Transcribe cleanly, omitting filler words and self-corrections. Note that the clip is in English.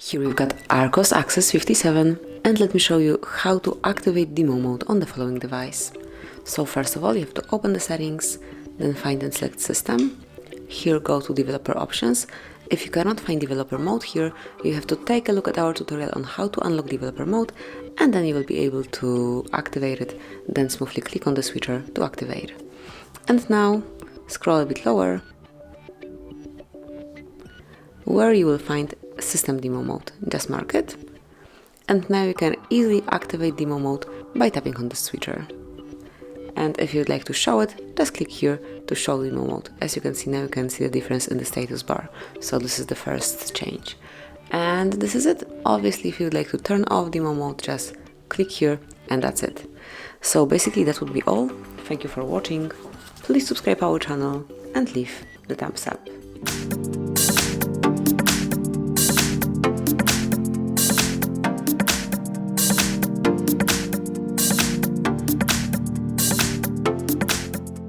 Here we've got ARCHOS Access 57, and let me show you how to activate demo mode on the following device. So first of all, you have to open the settings, then find and select System. Here go to Developer Options. If you cannot find Developer Mode here, you have to take a look at our tutorial on how to unlock Developer Mode, and then you will be able to activate it, then smoothly click on the switcher to activate. And now, scroll a bit lower, where you will find System Demo Mode. Just mark it. And now you can easily activate demo mode by tapping on the switcher. And if you'd like to show it, just click here to show demo mode. As you can see now, you can see the difference in the status bar. So this is the first change. And this is it. Obviously, if you'd like to turn off demo mode, just click here and that's it. So basically that would be all. Thank you for watching. Please subscribe our channel and leave the thumbs up.